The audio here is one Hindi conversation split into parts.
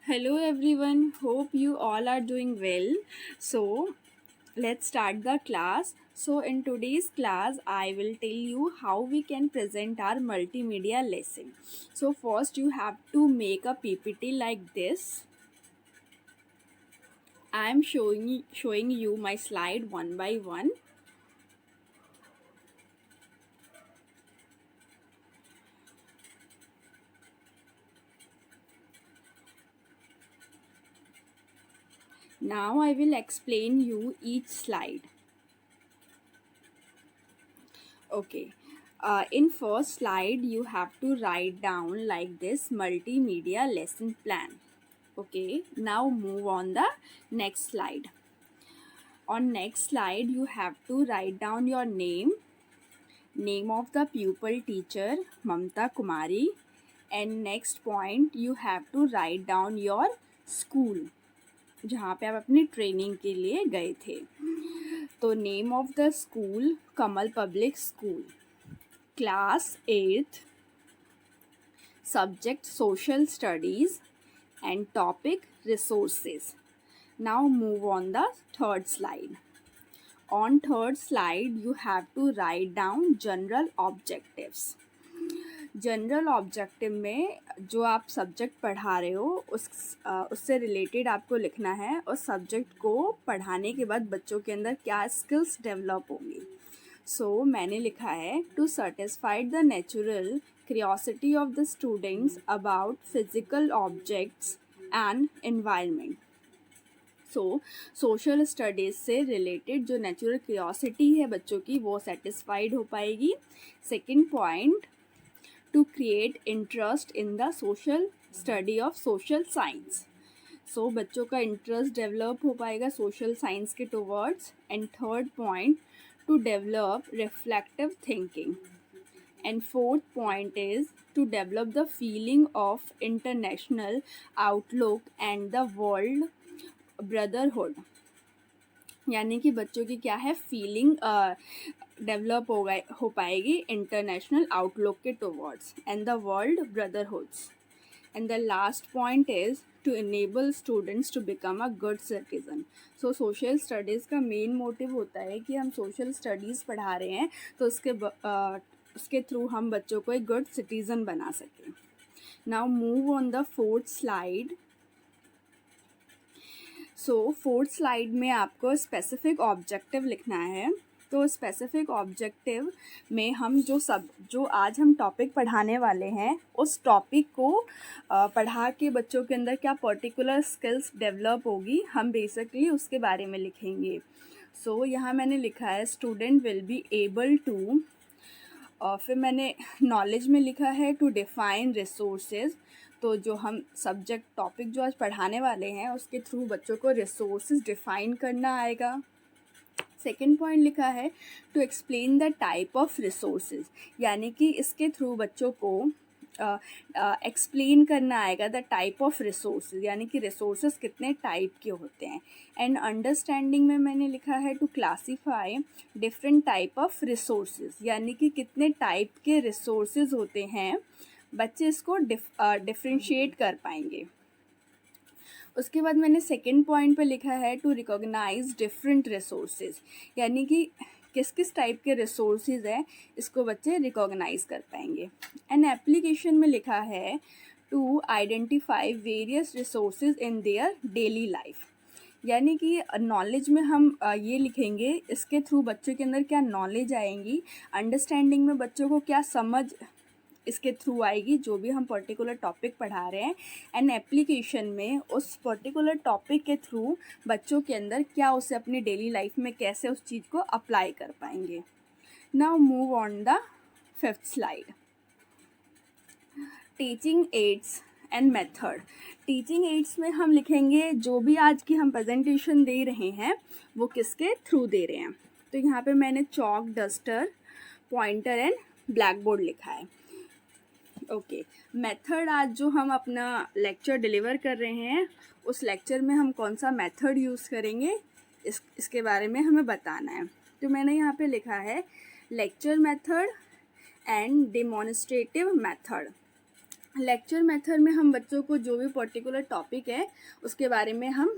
Hello everyone, hope you all are doing well. So, let's start the class. So, in today's class, I will tell you how we can present our multimedia lesson. So, first, you have to make a PPT like this. I am showing you my slide one by one. Now, I will explain you each slide. Okay. In first slide, you have to write down like this multimedia lesson plan. Okay, now move on the next slide. On next slide, you have to write down your name of the pupil teacher, Mamta Kumari, and next point you have to write down your school, जहाँ पे आप अपनी ट्रेनिंग के लिए गए थे. तो name of the school Kamal public school, class 8th, subject social studies, and topic resources. Now move on the third slide. On third slide, you have to write down general objectives. General objective में जो आप सब्जेक्ट पढ़ा रहे हो उससे रिलेटेड आपको लिखना है, और सब्जेक्ट को पढ़ाने के बाद बच्चों के अंदर क्या स्किल्स डेवलप होंगी. सो मैंने लिखा है to satisfy the natural curiosity of the students about physical objects and environment. So social studies से रिलेटेड जो नेचुरल क्यूरियोसिटी है बच्चों की वो सेटिस्फाइड हो पाएगी. Second point, to create interest in the social study of social science. So बच्चों का इंटरेस्ट डेवलप हो पाएगा सोशल साइंस के towards. And third point, to develop reflective thinking. And fourth point is to develop the feeling of international outlook and the world brotherhood. यानी कि बच्चों की क्या है फीलिंग डेवलप हो पाएगी इंटरनेशनल आउटलुक के towards and the world brotherhoods. And the last point is to enable students to become a good citizen. So social studies का मेन मोटिव होता है कि हम सोशल स्टडीज़ पढ़ा रहे हैं तो उसके थ्रू हम बच्चों को एक गुड सिटीज़न बना सकें. Now move on the fourth slide. So fourth slide में आपको स्पेसिफिक ऑब्जेक्टिव लिखना है. तो स्पेसिफिक ऑब्जेक्टिव में हम जो आज हम टॉपिक पढ़ाने वाले हैं उस टॉपिक को पढ़ा के बच्चों के अंदर क्या पर्टिकुलर स्किल्स डेवलप होगी हम बेसिकली उसके बारे में लिखेंगे. सो यहाँ मैंने लिखा है student will be able to, और फिर मैंने नॉलेज में लिखा है टू डिफाइन रिसोर्सेज. तो जो हम सब्जेक्ट टॉपिक जो आज पढ़ाने वाले हैं उसके थ्रू बच्चों को रिसोर्सेज डिफाइन करना आएगा. सेकेंड पॉइंट लिखा है to explain the type of resources, यानी कि इसके थ्रू बच्चों को एक्सप्लेन करना आएगा द टाइप ऑफ रिसोर्सेज, यानी कि रिसोर्सेज कितने टाइप के होते हैं. एंड अंडरस्टैंडिंग में मैंने लिखा है to classify different type of resources, यानी कि कितने टाइप के रिसोर्सेज होते हैं बच्चे इसको डिफ्रेंशिएट कर पाएंगे. उसके बाद मैंने सेकेंड पॉइंट पे लिखा है टू रिकॉग्नाइज डिफरेंट रिसोर्सेज, यानी कि किस किस टाइप के रिसोर्सेज हैं इसको बच्चे रिकॉग्नाइज कर पाएंगे. एंड एप्लीकेशन में लिखा है to identify various resources in their daily life, यानी कि नॉलेज में हम ये लिखेंगे इसके थ्रू बच्चों के अंदर क्या नॉलेज आएंगी, अंडरस्टैंडिंग में बच्चों को क्या समझ इसके थ्रू आएगी जो भी हम पर्टिकुलर टॉपिक पढ़ा रहे हैं. एंड एप्लीकेशन में उस पर्टिकुलर टॉपिक के थ्रू बच्चों के अंदर क्या उसे अपनी डेली लाइफ में कैसे उस चीज़ को अप्लाई कर पाएंगे. Now move on the fifth slide. Teaching ads and method. Teaching ads में हम लिखेंगे जो भी आज की हम प्रेजेंटेशन दे रहे हैं वो किसके थ्रू दे रहे हैं. तो यहाँ पे मैंने chalk, duster, pointer and black board लिखा है. ओके. मेथड, आज जो हम अपना लेक्चर डिलीवर कर रहे हैं उस लेक्चर में हम कौन सा मेथड यूज़ करेंगे इसके बारे में हमें बताना है. तो मैंने यहाँ पे लिखा है lecture method and demonstrative method. Lecture method में हम बच्चों को जो भी पर्टिकुलर टॉपिक है उसके बारे में हम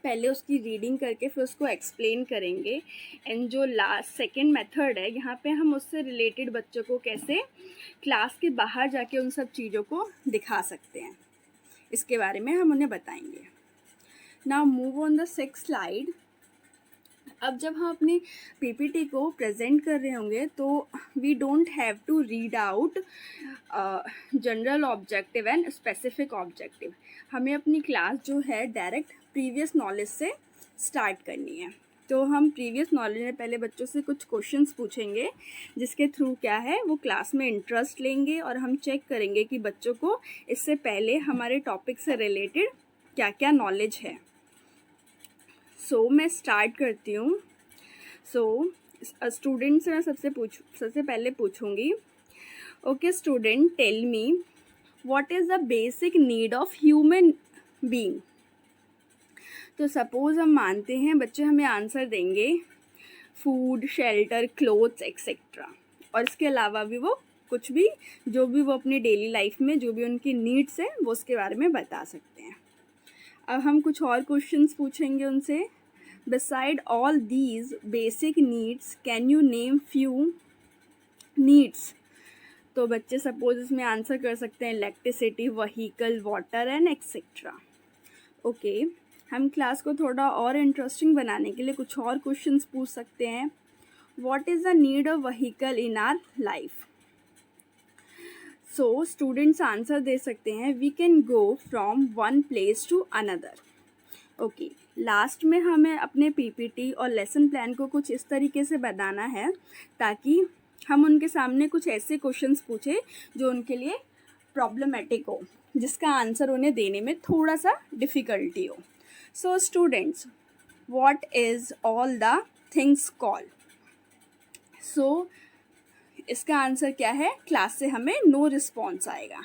पहले उसकी रीडिंग करके फिर उसको एक्सप्लेन करेंगे। एंड जो लास्ट सेकंड मेथड है, यहाँ पे हम उससे रिलेटेड बच्चों को कैसे क्लास के बाहर जाके उन सब चीज़ों को दिखा सकते हैं, इसके बारे में हम उन्हें बताएंगे। Now move on the 6th slide. अब जब हम अपनी पीपीटी को प्रेजेंट कर रहे होंगे तो we don't have to read out general objective and specific objective. हमें अपनी क्लास जो है डायरेक्ट प्रीवियस नॉलेज से स्टार्ट करनी है। तो हम प्रीवियस नॉलेज में पहले बच्चों से कुछ क्वेश्चंस पूछेंगे, जिसके थ्रू क्या है वो क्लास में इंटरेस्ट लेंगे और हम चेक करेंगे कि बच्चों को इससे पहले हमारे टॉपिक से रिलेटेड क्या क्या नॉलेज है। सो मैं स्टार्ट करती हूँ। स्टूडेंट से मैं सबसे पहले पूछूंगी, okay student, tell me what is the basic need of human being. तो सपोज हम मानते हैं बच्चे हमें आंसर देंगे फूड, शेल्टर, क्लोथ्स एक्सेट्रा, और इसके अलावा भी वो कुछ भी जो भी वो अपनी डेली लाइफ में जो भी उनकी नीड्स है वो उसके बारे में बता सकते हैं। अब हम कुछ और क्वेश्चंस पूछेंगे उनसे। Beside all these basic needs can you name few needs. तो बच्चे सपोज इसमें आंसर कर सकते हैं electricity, vehicle, water and etcetera. Okay, हम क्लास को थोड़ा और इंटरेस्टिंग बनाने के लिए कुछ और क्वेश्चंस पूछ सकते हैं। What is the need of vehicle in our life. So students answer दे सकते हैं we can go from one place to another. Okay, last में हमें अपने पीपीटी और लेसन प्लान को कुछ इस तरीके से बनाना है ताकि हम उनके सामने कुछ ऐसे क्वेश्चंस पूछे जो उनके लिए प्रॉब्लमेटिक हो, जिसका आंसर उन्हें देने में थोड़ा सा डिफ़िकल्टी हो। So students, what is all the things called. So इसका आंसर क्या है, क्लास से हमें नो रिस्पॉन्स आएगा।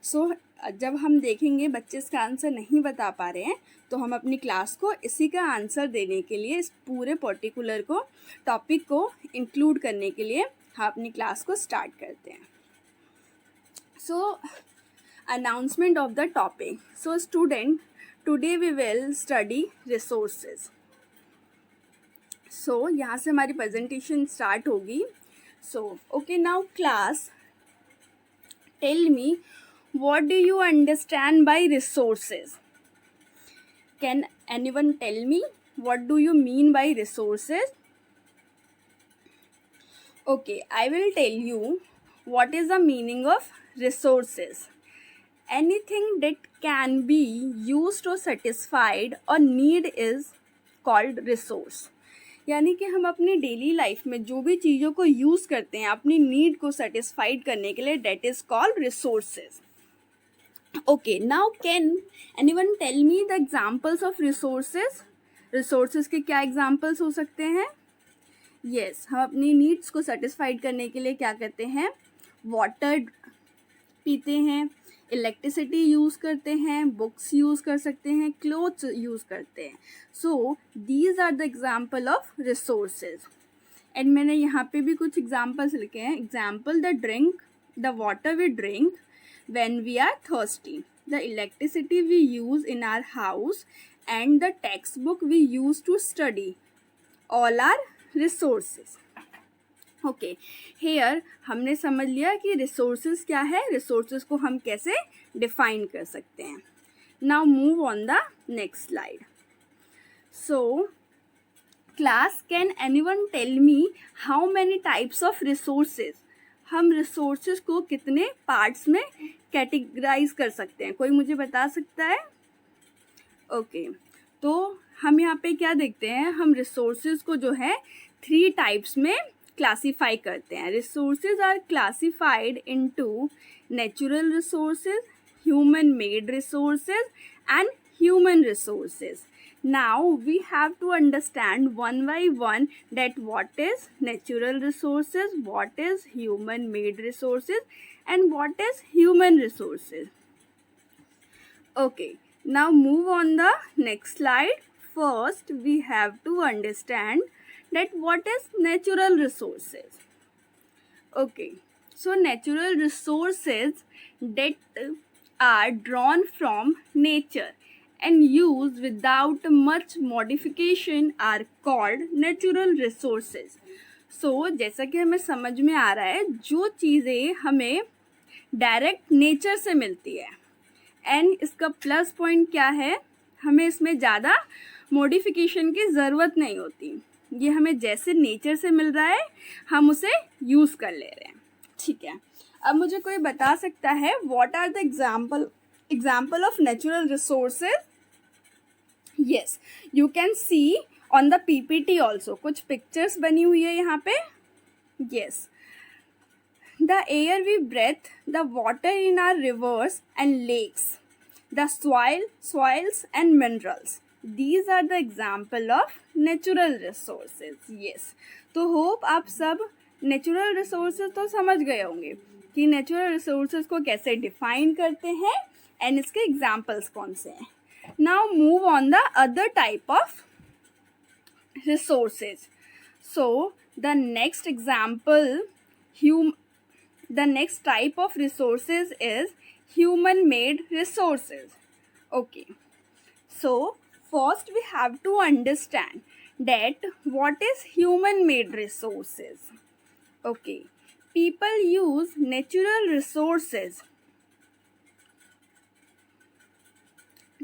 सो जब हम देखेंगे बच्चे इसका आंसर नहीं बता पा रहे हैं तो हम अपनी क्लास को इसी का आंसर देने के लिए, इस पूरे पर्टिकुलर को टॉपिक को इंक्लूड करने के लिए हम अपनी क्लास को स्टार्ट करते हैं। So announcement of the topic. So student, today we will study resources. So यहाँ से हमारी प्रेजेंटेशन स्टार्ट होगी। So, okay, now class, tell me what do you understand by resources? Can anyone tell me what do you mean by resources? Okay, I will tell you what is the meaning of resources. Anything that can be used or satisfied a need is called resource. यानी कि हम अपनी डेली लाइफ में जो भी चीज़ों को यूज़ करते हैं अपनी नीड को सेटिस्फाइड करने के लिए, that is called resources. Okay, now can anyone tell me the examples of resources. Resources के क्या एग्जांपल्स हो सकते हैं। यस, हम अपनी नीड्स को सेटिस्फाइड करने के लिए क्या करते हैं, वाटर पीते हैं, इलेक्ट्रिसिटी यूज़ करते हैं, बुक्स यूज़ कर सकते हैं, क्लोथ्स यूज़ करते हैं। So these are the example of resources. And मैंने यहाँ पे भी कुछ एग्जाम्पल्स लिखे हैं। Example, the water we drink when we are thirsty, the electricity we use in our house and the text book we use to study, all are resources. Okay, here हमने समझ लिया कि रिसोर्सेज क्या है, रिसोर्सेज को हम कैसे डिफाइन कर सकते हैं। Now move on the next slide. So class, can anyone tell me how many types of resources. हम रिसोर्सेज को कितने पार्ट्स में कैटेगराइज कर सकते हैं, कोई मुझे बता सकता है। ओके, तो हम यहाँ पे क्या देखते हैं, हम रिसोर्सेज को जो है 3 टाइप्स में क्लासीफाई करते हैं। Resources are classified into natural resources, human made resources and human resources. Now we have to understand one by one that what is natural resources, what is human made resources and what is human resources. Okay, now move on the next slide. First we have to understand that what is natural resources. Okay, So natural resources that are drawn from nature and used without much modification are called natural resources. So जैसा कि हमें समझ में आ रहा है, जो चीज़ें हमें डायरेक्ट नेचर से मिलती है, एंड इसका प्लस पॉइंट क्या है, हमें इसमें ज़्यादा मॉडिफिकेशन की ज़रूरत नहीं होती. ये हमें जैसे नेचर से मिल रहा है हम उसे यूज़ कर ले रहे हैं. ठीक है, अब मुझे कोई बता सकता है what are the example of natural resources. Yes, you can see on the PPT also, कुछ पिक्चर्स बनी हुई है यहाँ पे. Yes, the air we breathe, the water in our rivers and lakes, the soils and minerals. These are the example of natural resources. Yes, तो hope आप सब natural resources तो समझ गए होंगे कि natural resources को कैसे define करते हैं and इसके examples कौन से हैं. Now move on the other type of resources. So the next example, the next type of resources is human made resources. Okay, so first we have to understand that what is human made resources. Okay, people use natural resources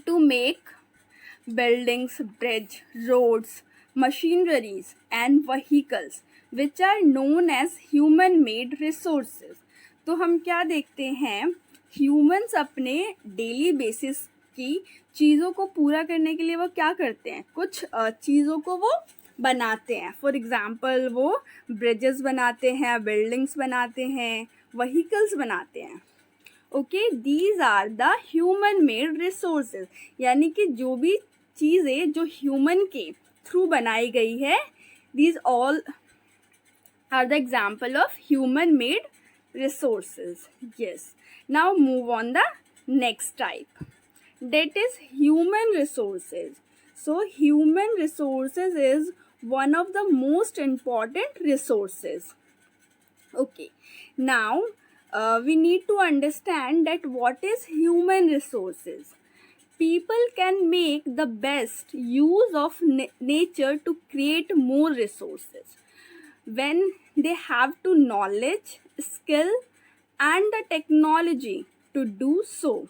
to make buildings, bridge, roads, machineries and vehicles which are known as human made resources. तो हम क्या देखते हैं, ह्यूमंस अपने डेली बेसिस की चीज़ों को पूरा करने के लिए वो क्या करते हैं, कुछ चीज़ों को वो बनाते हैं. फॉर एग्जांपल वो ब्रिजेस बनाते हैं, बिल्डिंग्स बनाते हैं, व्हीकल्स बनाते हैं. Okay, these are the human made resources, यानी कि जो भी चीज़ें जो ह्यूमन के थ्रू बनाई गई है, these all are the example of human made resources. Yes, now move on the next type, that is human resources. So human resources is one of the most important resources. Okay, now we need to understand that what is human resources. People can make the best use of nature to create more resources when they have to knowledge, skill and the technology to do so.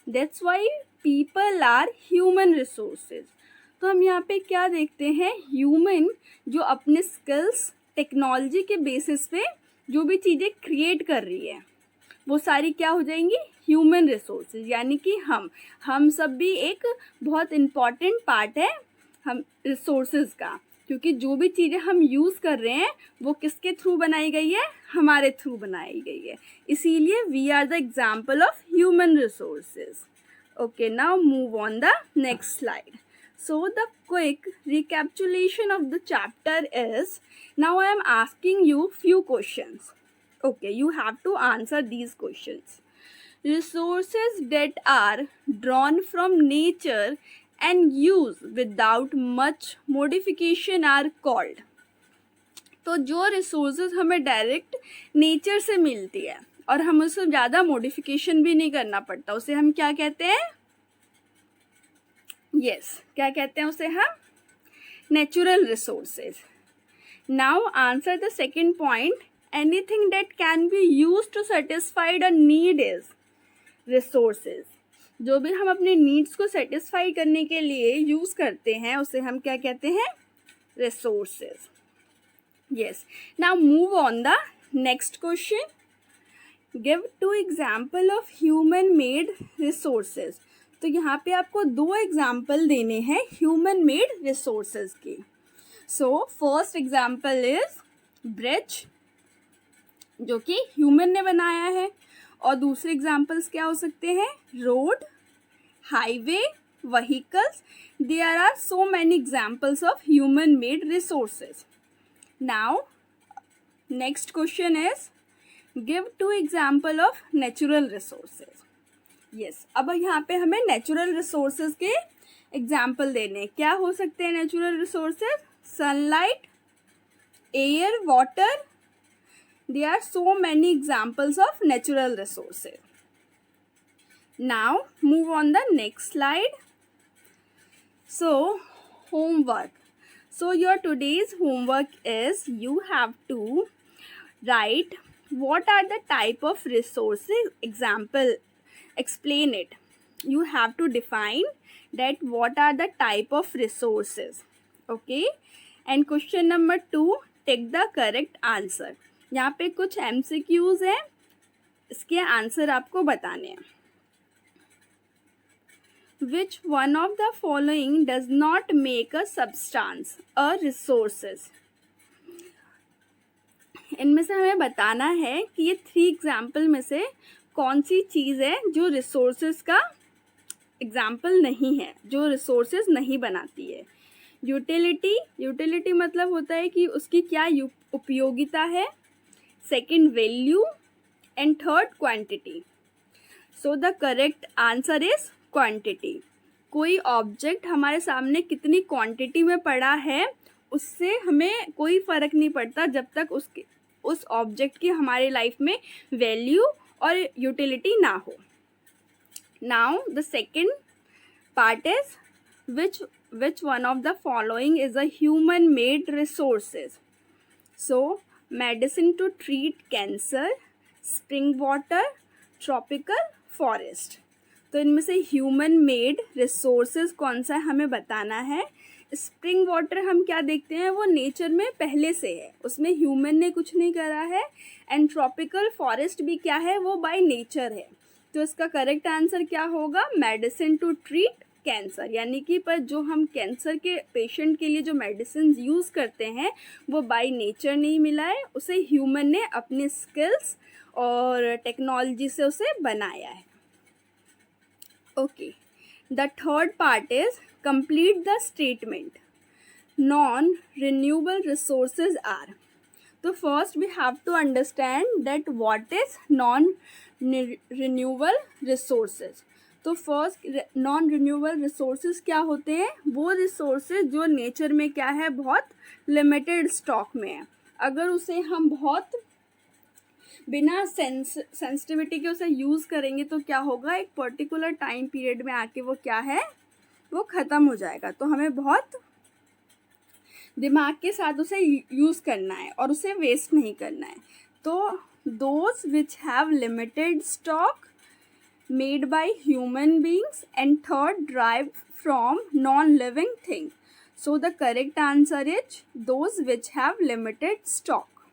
That's why people are human resources. तो हम यहाँ पे क्या देखते हैं, ह्यूमन जो अपने स्किल्स, टेक्नोलॉजी के बेसिस पे जो भी चीज़ें क्रिएट कर रही है वो सारी क्या हो जाएंगी, ह्यूमन रिसोर्सेज. यानी कि हम सब भी एक बहुत इम्पॉर्टेंट पार्ट है हम रिसोर्सेज का, क्योंकि जो भी चीज़ें हम यूज़ कर रहे हैं वो किसके थ्रू बनाई गई है, हमारे थ्रू बनाई गई है. इसीलिए we are the example of human resources. Okay, now move on the next slide. So the quick recapitulation of the chapter is, now I am asking you few questions. Okay, you have to answer these questions. Resources that are drawn from nature and used without much modification are called. तो जो रिसोर्सेज हमें डायरेक्ट नेचर से मिलती है और हम उससे ज़्यादा मॉडिफिकेशन भी नहीं करना पड़ता, उसे हम क्या कहते हैं, क्या कहते हैं उसे हम, natural resources. Now answer the second point, anything that can be use to satisfy the need is resources. जो भी हम अपने नीड्स को सेटिस्फाई करने के लिए यूज करते हैं उसे हम क्या कहते हैं, resources. Yes, now move on the next question. Give 2 example of human made resources. तो यहाँ पे आपको 2 एग्जाम्पल देने हैं ह्यूमन मेड रिसोर्सेज के. So first example is bridge, जो कि ह्यूमन ने बनाया है, और दूसरे एग्जाम्पल्स क्या हो सकते हैं, road, highway, vehicles. There are so many examples of human made resources. Now next question is, give 2 example of natural resources. Yes, अब यहाँ पे हमें नेचुरल रिसोर्सेज के एग्जाम्पल देने. क्या हो सकते हैं natural resources, sunlight, air, water, there are so many examples of natural resources. Now move on the next slide. So homework. So your today's homework is you have to write what are the type of resources. Example, explain it. You have to define that what are the type of resources. Okay. And question number 2, take the correct answer. यहाँ पे कुछ MCQs है, इसके आंसर आपको बताने हैं. Which one of the following does not make a substance a resources? इनमें से हमें बताना है कि ये 3 एग्जाम्पल में से कौन सी चीज़ है जो रिसोर्सेज का एग्जाम्पल नहीं है, जो रिसोर्सेज नहीं बनाती है. यूटिलिटी मतलब होता है कि उसकी क्या उपयोगिता है. Second, value. And third, quantity. So the correct answer is quantity. कोई ऑब्जेक्ट हमारे सामने कितनी क्वांटिटी में पड़ा है उससे हमें कोई फ़र्क नहीं पड़ता जब तक उस ऑब्जेक्ट की हमारे लाइफ में वैल्यू और यूटिलिटी ना हो. Now the second part is which one of the following is a human made resources? So medicine to treat cancer, spring water, tropical forest. तो इनमें से ह्यूमन मेड रिसोर्सेज कौन सा है हमें बताना है. स्प्रिंग वाटर हम क्या देखते हैं, वो नेचर में पहले से है, उसमें ह्यूमन ने कुछ नहीं करा है. एंड ट्रॉपिकल फॉरेस्ट भी क्या है, वो बाय नेचर है. तो इसका करेक्ट आंसर क्या होगा, मेडिसिन टू ट्रीट कैंसर. यानी कि पर जो हम कैंसर के पेशेंट के लिए जो मेडिसिन यूज़ करते हैं वो बाय नेचर नहीं मिला है, उसे ह्यूमन ने अपने स्किल्स और टेक्नोलॉजी से उसे बनाया है. Okay, the third part is complete the statement. Non renewable resources are. तो first we have to understand that what is non renewable resources. तो फर्स्ट, नॉन रिन्यूएबल रिसोर्सेज क्या होते हैं, वो रिसोर्सेज जो नेचर में क्या है, बहुत लिमिटेड स्टॉक में है. अगर उसे हम बहुत बिना सेंसिटिविटी के उसे यूज़ करेंगे तो क्या होगा, एक पर्टिकुलर टाइम पीरियड में आके वो क्या है, वो ख़त्म हो जाएगा. तो हमें बहुत दिमाग के साथ उसे यूज़ करना है और उसे वेस्ट नहीं करना है. तो those which have limited stock made by human beings, and third, derived from non-living thing. So the correct answer is those which have limited stock.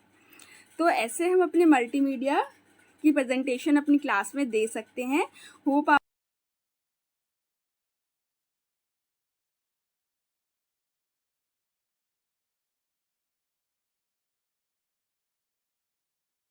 तो ऐसे हम अपने मल्टीमीडिया की प्रेजेंटेशन अपनी क्लास में दे सकते हैं. होप